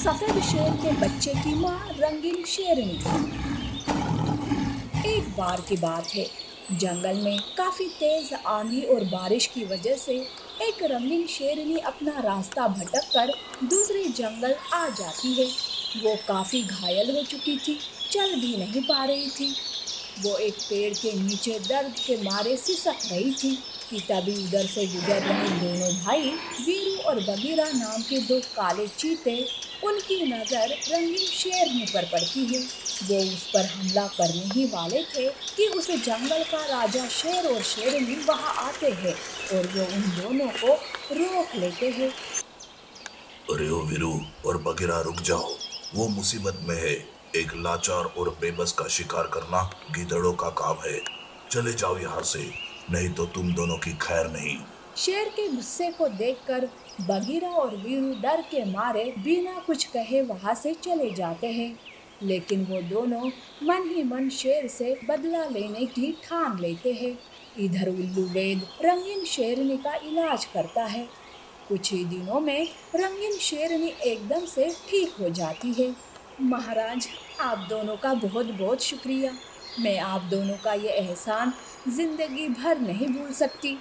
सफेद शेर के बच्चे की माँ रंगीन शेरनी। एक बार की बात है, जंगल में काफी तेज आंधी और बारिश की वजह से एक रंगीन शेरनी अपना रास्ता भटक कर दूसरे जंगल आ जाती है। वो काफी घायल हो चुकी थी, चल भी नहीं पा रही थी। वो एक पेड़ के नीचे दर्द के मारे सिसक रही थी कि तभी उधर से गुजर रहे दोनों भाई वीरू और बगीरा नाम के दो काले चीते, उनकी नजर रंगीन शेरनी पर पड़ती है। वो उस पर हमला करने ही वाले थे कि उस जंगल का राजा शेर और शेरनी वहां आते हैं और वो उन दोनों को रोक लेते हैं। अरे ओ वीरू और बगीरा, रुक जाओ। वो मुसीबत में है। एक लाचार और बेबस का शिकार करना गीदड़ों का काम है। चले जाओ यहाँ से, नहीं तो तुम दोनों की खैर नहीं। शेर के गुस्से को देखकर बगीरा और वीरू डर के मारे बिना कुछ कहे वहां से चले जाते हैं। लेकिन वो दोनों मन ही मन शेर से बदला लेने की ठान लेते हैं। इधर उल्लू वैद रंगीन शेरनी का इलाज करता है। कुछ ही दिनों में रंगीन शेरनी एकदम से ठीक हो जाती है। महाराज, आप दोनों का बहुत बहुत शुक्रिया। मैं आप दोनों का ये एहसान जिंदगी भर नहीं भूल सकती।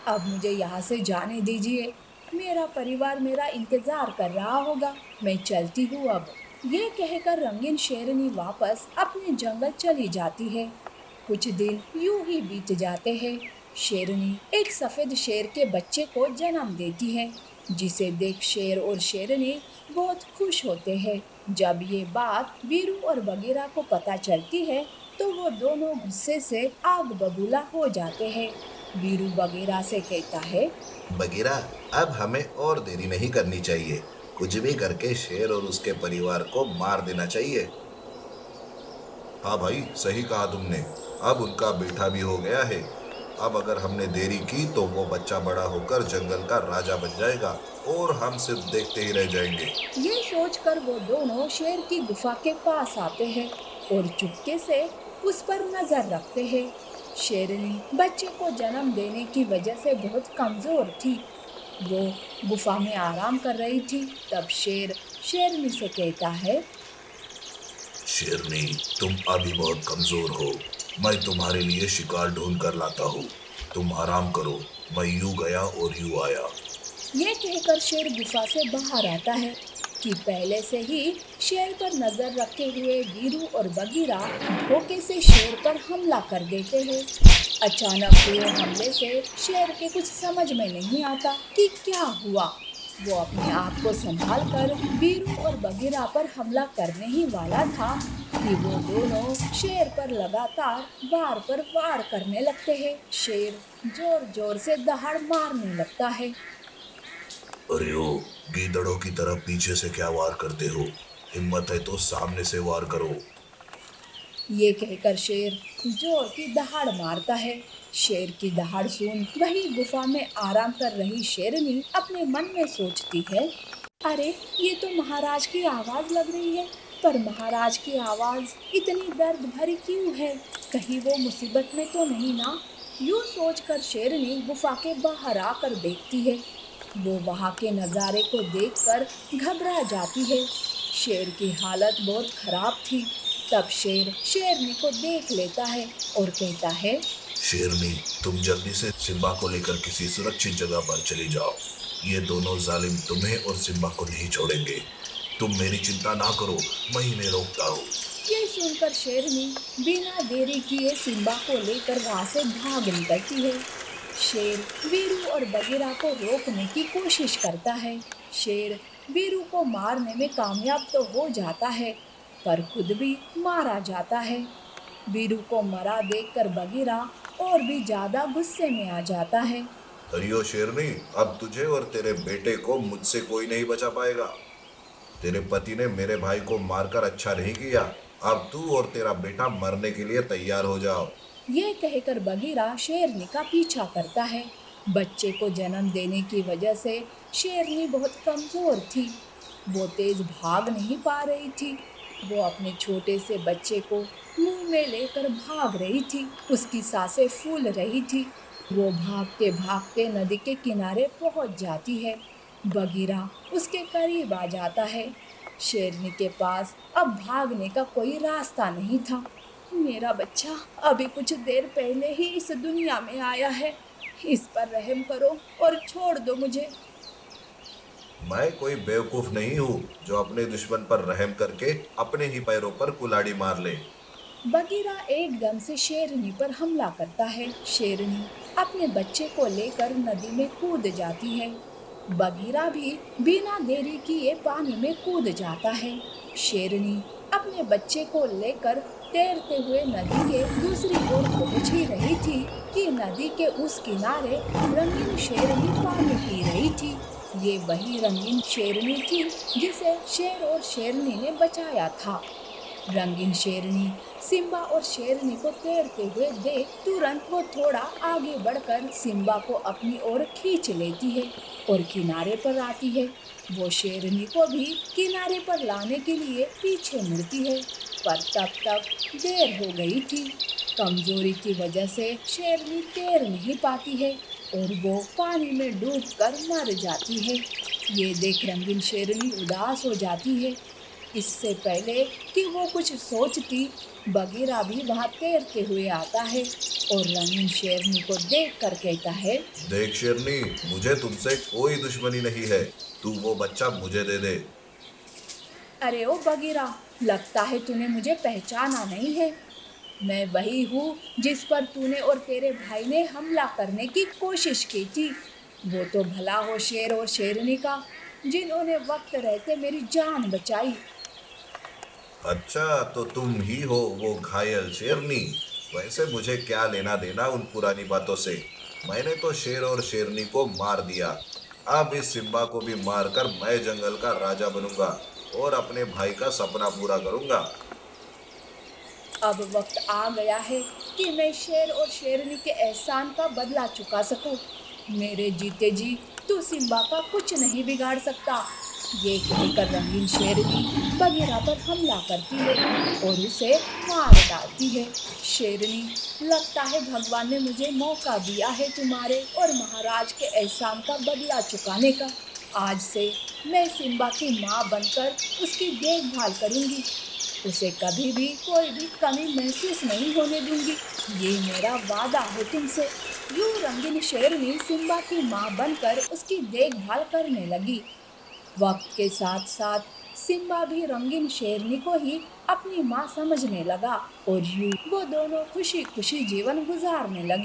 अब मुझे यहाँ से जाने दीजिए। मेरा परिवार मेरा इंतजार कर रहा होगा। मैं चलती हूँ अब। ये कहकर रंगीन शेरनी वापस अपने जंगल चली जाती है। कुछ दिन यूं ही बीत जाते हैं। शेरनी एक सफेद शेर के बच्चे को जन्म देती है, जिसे देख शेर और शेरनी बहुत खुश होते हैं। जब ये बात वीरू और बगीरा को पता चलती है तो वो दोनों गुस्से से आग बबूला हो जाते हैं। वीरू बगीरा से कहता है, बगीरा, अब हमें और देरी नहीं करनी चाहिए। कुछ भी करके शेर और उसके परिवार को मार देना चाहिए। हाँ भाई, सही कहा तुमने। अब उनका बेटा भी हो गया है। अब अगर हमने देरी की तो वो बच्चा बड़ा होकर जंगल का राजा बन जाएगा और हम सिर्फ देखते ही रह जाएंगे। ये सोचकर वो दोनों शेर की गुफा के पास आते हैं और चुपके से उस पर नजर रखते हैं। शेरनी बच्चे को जन्म देने की वजह से बहुत कमजोर थी। वो गुफा में आराम कर रही थी। तब शेर शेरनी से कहता है, शेरनी, तुम अभी बहुत कमजोर हो। मैं तुम्हारे लिए शिकार ढूंढ कर लाता हूँ। तुम आराम करो। मैं यूं गया और यूं आया। ये कहकर शेर गुफा से बाहर आता है कि पहले से ही शेर पर नजर रखे हुए वीरू और बगीरा धोखे से शेर पर हमला कर देते हैं। अचानक हुए हमले से शेर के कुछ समझ में नहीं आता कि क्या हुआ। वो अपने आप को संभाल कर वीरू और बगीरा पर हमला करने ही वाला था कि वो दोनों शेर पर लगातार वार पर वार करने लगते हैं। शेर जोर जोर से दहाड़ मारने लगता है। अरे ओ, गीदड़ों की तरह पीछे से क्या वार करते हो? हिम्मत है तो सामने से वार करो। ये कहकर शेर जोर की दहाड़ मारता है। शेर की दहाड़ सुन वही गुफा में आराम कर रही शेरनी अपने मन में सोचती है, अरे ये तो महाराज की आवाज लग रही है। पर महाराज की आवाज इतनी दर्द भरी क्यों है? कहीं वो मुसीबत में तो नहीं ना? यूं सोचकर शेरनी गुफा के बाहर आकर देखती है। वो वहां के नजारे को देखकर घबरा जाती है। शेर की हालत बहुत खराब थी। तब शेर शेरनी को देख लेता है और कहता है, शेरनी, तुम जल्दी से सिम्बा को लेकर किसी सुरक्षित जगह पर चली जाओ। ये दोनों जालिम तुम्हें और सिम्बा को नहीं छोड़ेंगे। तुम मेरी चिंता ना करो, मैं इन्हें रोकता हूँ। ये सुनकर शेरनी बिना देरी किए सिम्बा को लेकर वहां से भाग निकलती है। शेर वीरू और बगीरा को रोकने की कोशिश करता है। शेर वीरू को मारने में कामयाब तो हो जाता है, पर खुद भी मारा जाता है। वीरू को मरा देखकर बगीरा और भी ज्यादा गुस्से में आ जाता है। हरियो शेरनी, अब तुझे और तेरे बेटे को मुझसे कोई नहीं बचा पाएगा। तेरे पति ने मेरे भाई को मारकर अच्छा नहीं किया। अब तू और तेरा बेटा मरने के लिए तैयार हो जाओ। ये कहकर बगीरा शेरनी का पीछा करता है। बच्चे को जन्म देने की वजह से शेरनी बहुत कमजोर थी। वो तेज भाग नहीं पा रही थी। वो अपने छोटे से बच्चे को मुंह में लेकर भाग रही थी। उसकी सांसें फूल रही थी। वो भागते नदी के किनारे पहुंच जाती है। बगीरा उसके करीब आ जाता है। शेरनी के पास अब भागने का कोई रास्ता नहीं था। मेरा बच्चा अभी कुछ देर पहले ही इस दुनिया में आया है, इस पर रहम करो और छोड़ दो मुझे। मैं कोई बेवकूफ नहीं हूँ जो अपने दुश्मन पर रहम करके अपने ही पैरों पर कुल्हाड़ी मार ले। बगीरा एकदम से शेरनी पर हमला करता है। शेरनी अपने बच्चे को लेकर नदी में कूद जाती है। बगीरा भी बिना देरी किए पानी में कूद जाता है। शेरनी अपने बच्चे को लेकर तैरते हुए नदी के दूसरी ओर पहुंच ही रही थी कि नदी के उस किनारे रंगीन शेरनी पानी पी रही थी। ये वही रंगीन शेरनी थी जिसे शेर और शेरनी ने बचाया था। रंगीन शेरनी सिम्बा और शेरनी को तैरते हुए देख तुरंत वो थोड़ा आगे बढ़कर सिम्बा को अपनी ओर खींच लेती है और किनारे पर आती है। वो शेरनी को भी किनारे पर लाने के लिए पीछे मुड़ती है, पर तब तक देर हो गई थी। कमजोरी की वजह से शेरनी तैर नहीं पाती है और वो पानी में डूबकर मर जाती है। ये देख रंगीन शेरनी उदास हो जाती है। इससे पहले कि वो कुछ सोचती, बगीरा भी वहाँ तैरते हुए आता है और रंगीन शेरनी को देख कर कहता है, देख शेरनी, मुझे तुमसे कोई दुश्मनी नहीं है, तू वो बच्चा मुझे दे दे। अरे ओ बगीरा, लगता है तूने मुझे पहचाना नहीं है। मैं वही हूँ जिस पर तूने और तेरे भाई ने हमला करने की कोशिश की थी। वो तो भला हो शेर और शेरनी का, जिन्होंने वक्त रहते मेरी जान बचाई। अच्छा, तो तुम ही हो वो घायल शेरनी। वैसे मुझे क्या लेना देना उन पुरानी बातों से। मैंने तो शेर और शेरनी को मार दिया। अब इस सिम्बा को भी मारकर मैं जंगल का राजा बनूंगा और अपने भाई का सपना पूरा करूंगा। अब वक्त आ गया है कि मैं शेर और शेरनी के एहसान का बदला चुका सकूं। मेरे जीते जी तू सिम्बा का कुछ नहीं बिगाड़ सकता। ये कहकर रंगीन शेरनी बगीरा पर हमला करती है और उसे मार डालती है। शेरनी, लगता है भगवान ने मुझे मौका दिया है तुम्हारे और महाराज के एहसान का बदला चुकाने का। आज से मैं सिम्बा की माँ बनकर उसकी देखभाल करूंगी। उसे कभी भी कोई भी कमी महसूस नहीं होने दूंगी। ये मेरा वादा है तुमसे। यूं रंगीन शेरनी सिम्बा की माँ बनकर उसकी देखभाल करने लगी। वक्त के साथ साथ सिम्बा भी रंगीन शेरनी को ही अपनी माँ समझने लगा और यूं वो दोनों खुशी खुशी जीवन गुजारने लगे।